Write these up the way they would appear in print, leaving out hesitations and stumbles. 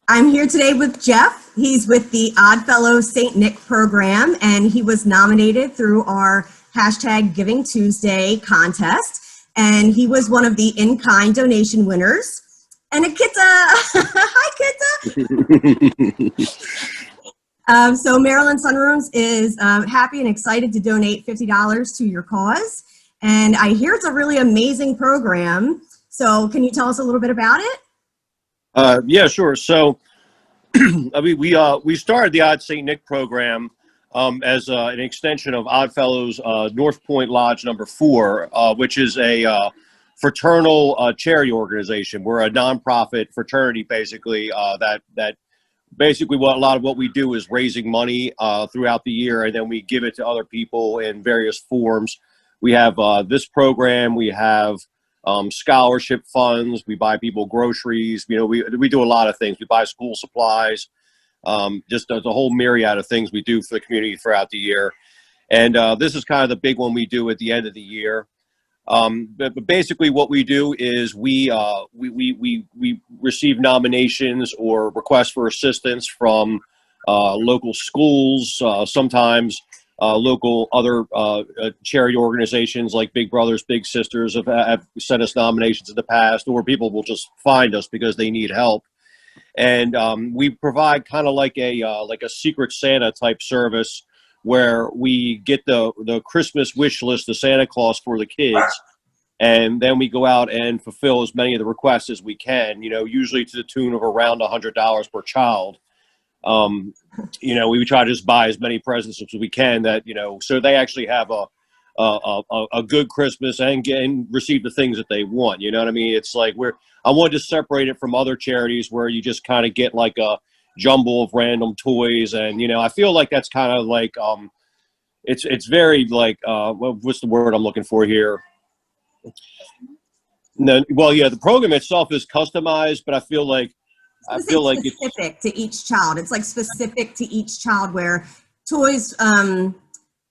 I'm here today with Jeff. He's with the Oddfellows St. Nick program, and he was nominated through our hashtag Giving Tuesday contest, and he was one of the in-kind donation winners. And Akita, hi Kita. So Maryland Sunrooms is happy and excited to donate $50 to your cause. And I hear it's a really amazing program. So can you tell us a little bit about it? Yeah, sure. So, I mean, we started the Odd St. Nick program as an extension of Oddfellows Northpoint Lodge number 4, which is a fraternal charity organization. We're a nonprofit fraternity, basically. That basically a lot of what we do is raising money throughout the year, and then we give it to other people in various forms. We have this program. We have scholarship funds. We buy people groceries. You know, we do a lot of things. We buy school supplies. Just a whole myriad of things we do for the community throughout the year. And this is kind of the big one we do at the end of the year. But basically, what we do is we receive nominations or requests for assistance from local schools, sometimes local other charity organizations like Big Brothers Big Sisters have sent us nominations in the past, or people will just find us because they need help. And we provide kind of like a Secret Santa type service where we get the Christmas wish list of Santa Claus for the kids, and then we go out and fulfill as many of the requests as we can, you know, usually to the tune of around $100 per child. You know, we try to just buy as many presents as we can that, you know, so they actually have a good Christmas and receive the things that they want. You know what I mean? It's like I want to separate it from other charities where you just kind of get like a jumble of random toys. And, you know, I feel like that's kind of like, it's very like, what's the word I'm looking for here? No, well, yeah, the program itself is customized, but I feel like It's specific to each child. It's like specific to each child, where toys,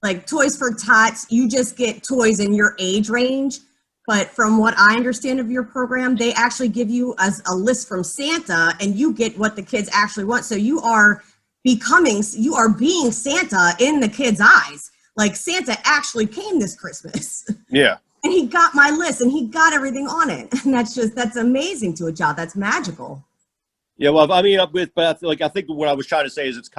like Toys for Tots, you just get toys in your age range. But from what I understand of your program, they actually give you a list from Santa, and you get what the kids actually want. So you are being Santa in the kids' eyes. Like, Santa actually came this Christmas. Yeah. And he got my list, and he got everything on it. And that's amazing to a child. That's magical. Yeah, well, I mean, I think what I was trying to say is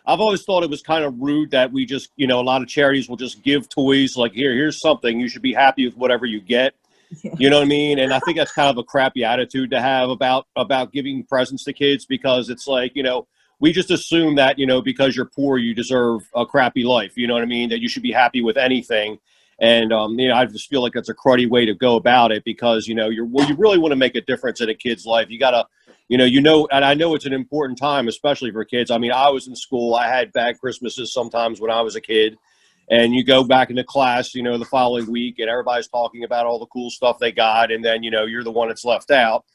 I've always thought it was kind of rude that we just, you know, a lot of charities will just give toys like, here's something, you should be happy with whatever you get. Yeah. You know what I mean? And I think that's kind of a crappy attitude to have about giving presents to kids, because it's like, you know, we just assume that, you know, because you're poor, you deserve a crappy life. You know what I mean? That you should be happy with anything. And, you know, I just feel like that's a cruddy way to go about it, because, you know, you really want to make a difference in a kid's life. You got to, you know, and I know it's an important time, especially for kids. I mean, I was in school. I had bad Christmases sometimes when I was a kid, and you go back into class, you know, the following week, and everybody's talking about all the cool stuff they got. And then, you know, you're the one that's left out.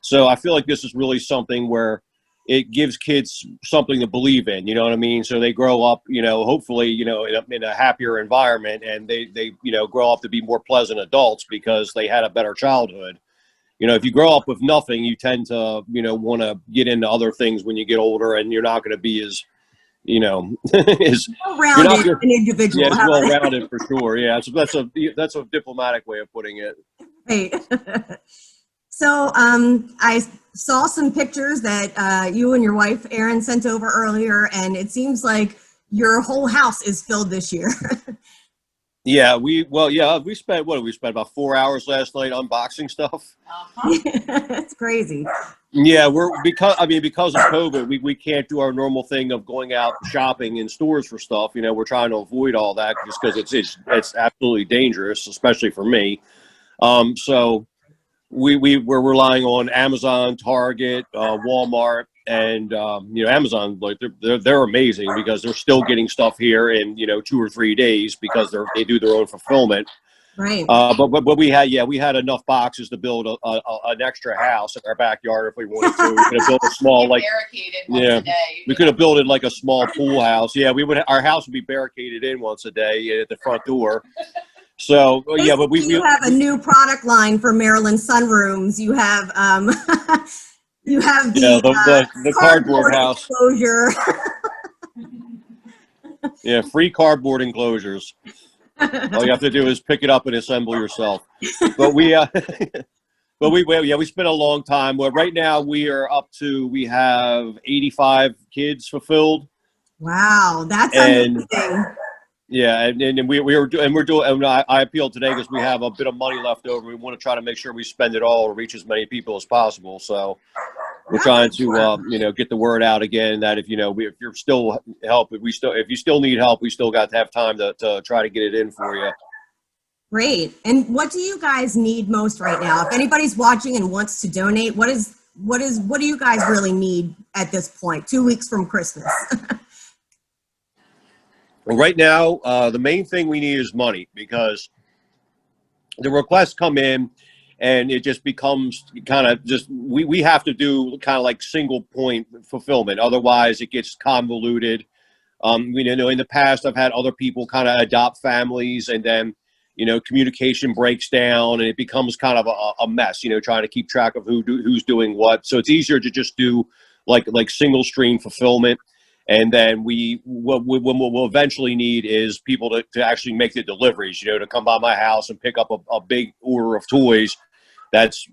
So I feel like this is really something where it gives kids something to believe in, you know what I mean? So they grow up, you know, hopefully, you know, in a happier environment, and they, you know, grow up to be more pleasant adults because they had a better childhood. You know, if you grow up with nothing, you tend to, you know, want to get into other things when you get older, and you're not going to be as, you know, as well-rounded an individual. Yeah, it's well-rounded for sure. Yeah, so that's a diplomatic way of putting it. Right. So I saw some pictures that you and your wife, Erin, sent over earlier, and it seems like your whole house is filled this year. Yeah, we spent about 4 hours last night unboxing stuff. That's crazy. Yeah, because of COVID, we can't do our normal thing of going out shopping in stores for stuff. You know, we're trying to avoid all that just because it's absolutely dangerous, especially for me. So we're relying on Amazon, Target, Walmart, and you know, Amazon, like they're amazing because they're still getting stuff here in, you know, 2 or 3 days because they do their own fulfillment. Right. But we had enough boxes to build an extra house in our backyard if we wanted to. We could have built a small we could have built it like a small pool house. Yeah, our house would be barricaded in once a day at the front door. So yeah, but we have a new product line for Maryland Sunrooms. You have You have Yeah, the the cardboard house. enclosure. Yeah, free cardboard enclosures. All you have to do is pick it up and assemble yourself. But we, we spent a long time. Well, right now we have 85 kids fulfilled. Wow, that's And amazing. yeah, and we're doing. And I appealed today because we have a bit of money left over. We want to try to make sure we spend it all to reach as many people as possible. So we're trying to get the word out again that if if you're still if you still need help, we still got to have time to try to get it in for you. Great. And what do you guys need most right now? If anybody's watching and wants to donate, what do you guys really need at this point, 2 weeks from Christmas? Well, right now, the main thing we need is money, because the requests come in and it just becomes kind of just we have to do kind of like single point fulfillment. Otherwise, it gets convoluted. In the past, I've had other people kind of adopt families, and then communication breaks down and it becomes kind of a mess. Trying to keep track of who's doing what. So it's easier to just do like single stream fulfillment. And then what we'll eventually need is people to actually make the deliveries, to come by my house and pick up a big order of toys that's,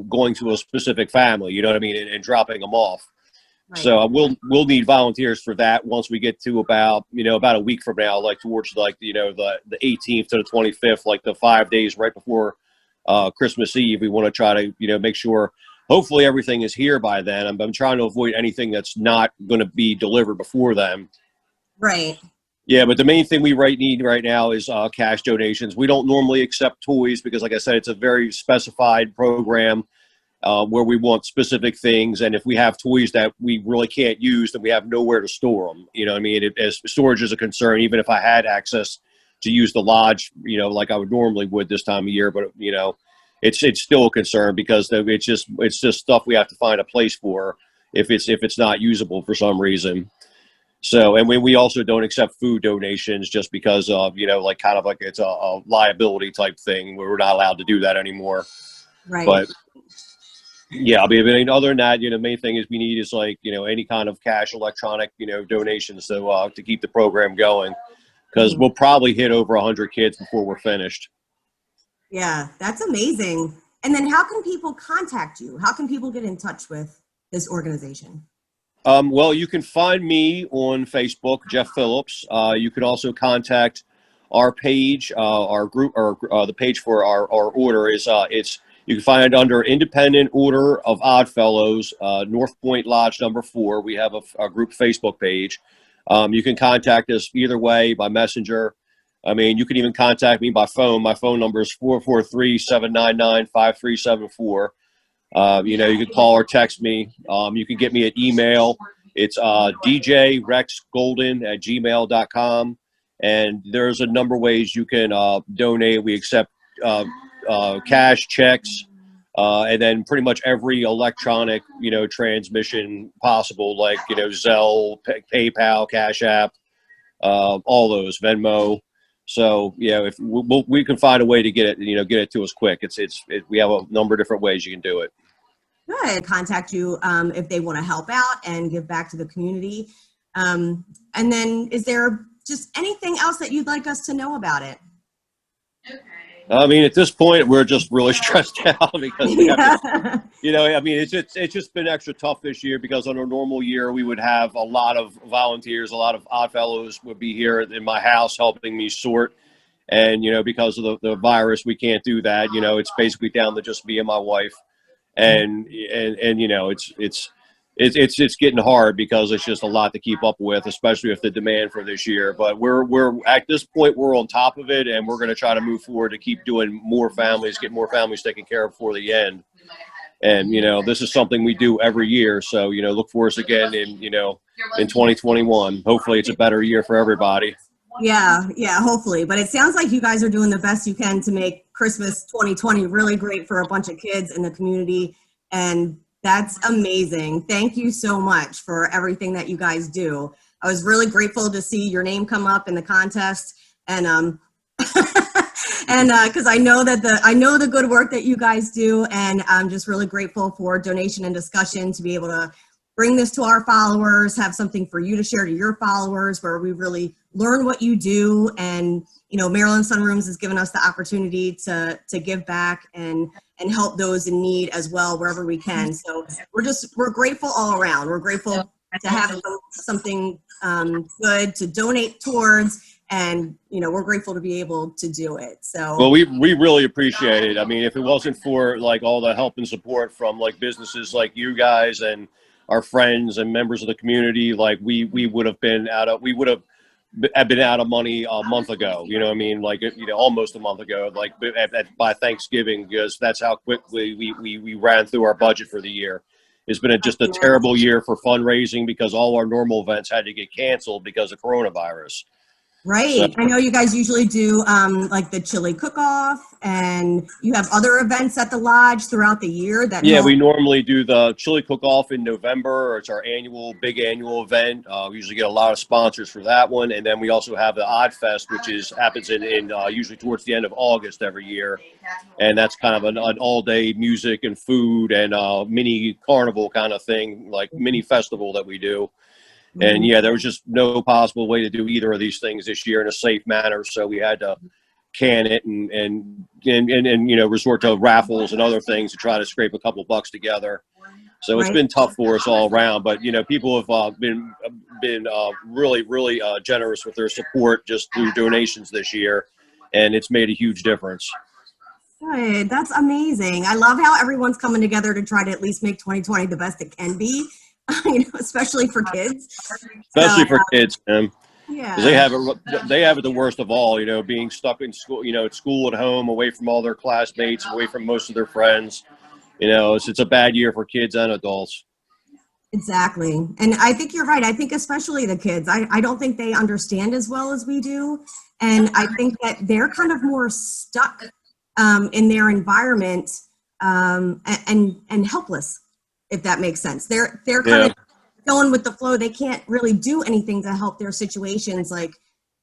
going to a specific family, you know what I mean, and dropping them off. Right. So we'll need volunteers for that once we get to about a week from now, like towards the 18th to the 25th, like the 5 days right before Christmas Eve. We want to try to, make sure hopefully everything is here by then. I'm trying to avoid anything that's not going to be delivered before then. Right. Yeah, but the main thing we need right now is cash donations. We don't normally accept toys because, like I said, it's a very specified program where we want specific things. And if we have toys that we really can't use, then we have nowhere to store them. You know what I mean? As storage is a concern, even if I had access to use the lodge, like I would normally would this time of year, but, it's still a concern because it's just stuff we have to find a place for if it's not usable for some reason. So, and we also don't accept food donations just because of, it's a liability type thing where we're not allowed to do that anymore. Right. But yeah, I mean, other than that, the main thing is we need is any kind of cash, electronic, donations to keep the program going, because we'll probably hit over 100 kids before we're finished. Yeah, that's amazing. And then how can people contact you? How can people get in touch with this organization? Well, you can find me on Facebook, Jeff Phillips. You can also contact our page, our group, or the page for our order is you can find it under Independent Order of Oddfellows, Northpoint Lodge number 4. We have a group Facebook page. You can contact us either way by messenger. I mean, you can even contact me by phone. My phone number is 443-799-5374. You can call or text me. You can get me an email. It's djrexgolden@gmail.com. And there's a number of ways you can donate. We accept cash, checks, and then pretty much every electronic, transmission possible, like, Zelle, PayPal, Cash App, all those, Venmo. So, if we can find a way to get it to us quick. We have a number of different ways you can do it. Good. Contact you if they want to help out and give back to the community. And then is there just anything else that you'd like us to know about it? Okay. I mean, at this point, we're just really stressed out because we have to, it's just been extra tough this year because on a normal year, we would have a lot of volunteers, a lot of Oddfellows would be here in my house helping me sort. And, because of the virus, we can't do that. It's basically down to just me and my wife. And it's getting hard because it's just a lot to keep up with, especially with the demand for this year. But we're at this point, we're on top of it, and we're going to try to move forward to keep doing more families, get more families taken care of before the end. And, this is something we do every year. So, look for us again in 2021. Hopefully it's a better year for everybody. Yeah, hopefully. But it sounds like you guys are doing the best you can to make Christmas 2020 really great for a bunch of kids in the community. And that's amazing. Thank you so much for everything that you guys do. I was really grateful to see your name come up in the contest. And and And because I know the good work that you guys do, and I'm just really grateful for donation and discussion to be able to bring this to our followers, have something for you to share to your followers, where we really learn what you do. And Maryland Sunrooms has given us the opportunity to give back and help those in need as well wherever we can. So we're grateful all around. We're grateful to have something good to donate towards. And, we're grateful to be able to do it. So, well, we really appreciate it. I mean, if it wasn't for like all the help and support from like businesses like you guys and our friends and members of the community, like we would have been out of money a month ago. You know what I mean? Like, almost a month ago, like by Thanksgiving, because that's how quickly we ran through our budget for the year. It's been just a terrible year for fundraising because all our normal events had to get canceled because of coronavirus. Right. I know you guys usually do like the chili cook-off, and you have other events at the lodge throughout the year that we normally do the chili cook-off in November. It's our big annual event. We usually get a lot of sponsors for that one. And then we also have the Odd Fest, which happens in usually towards the end of August every year. And that's kind of an all-day music and food and mini carnival kind of thing, like mini festival that we do. And there was just no possible way to do either of these things this year in a safe manner. So we had to can it and resort to raffles and other things to try to scrape a couple bucks together. So it's been tough for us all around, but people have been really, really generous with their support just through donations this year, and it's made a huge difference. Good. That's amazing. I love how everyone's coming together to try to at least make 2020 the best it can be. Especially for kids. Especially for kids, man. Yeah. 'Cause they have it the worst of all, being stuck in school, at school at home, away from all their classmates, away from most of their friends. It's a bad year for kids and adults. Exactly. And I think you're right. I think especially the kids, I don't think they understand as well as we do. And I think that they're kind of more stuck in their environment and helpless, if that makes sense. They're kind of going with the flow. They can't really do anything to help their situations like,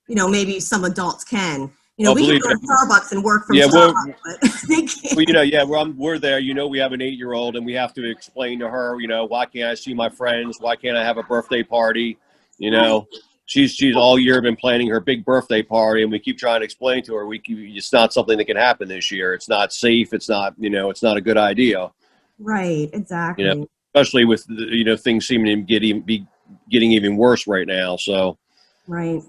maybe some adults can. We can go to Starbucks and work from Starbucks, but they can't. Well, we're there. We have an 8-year-old, and we have to explain to her, why can't I see my friends? Why can't I have a birthday party? She's all year been planning her big birthday party, and we keep trying to explain to her, it's not something that can happen this year. It's not safe. It's not, it's not a good idea. Right, exactly. Especially with things seeming to be getting even worse right now. So, right.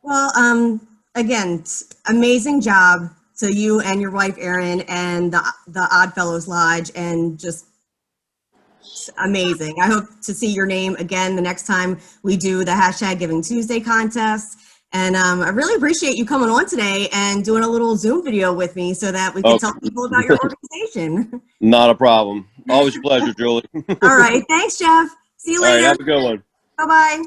Well, again, amazing job to you and your wife, Erin, and the Odd Fellows Lodge, and just amazing. I hope to see your name again the next time we do the #GivingTuesday contest. And I really appreciate you coming on today and doing a little Zoom video with me so that we can tell people about your organization. Not a problem. Always a pleasure, Julie. All right. Thanks, Jeff. See you later. All right, have a good one. Bye-bye.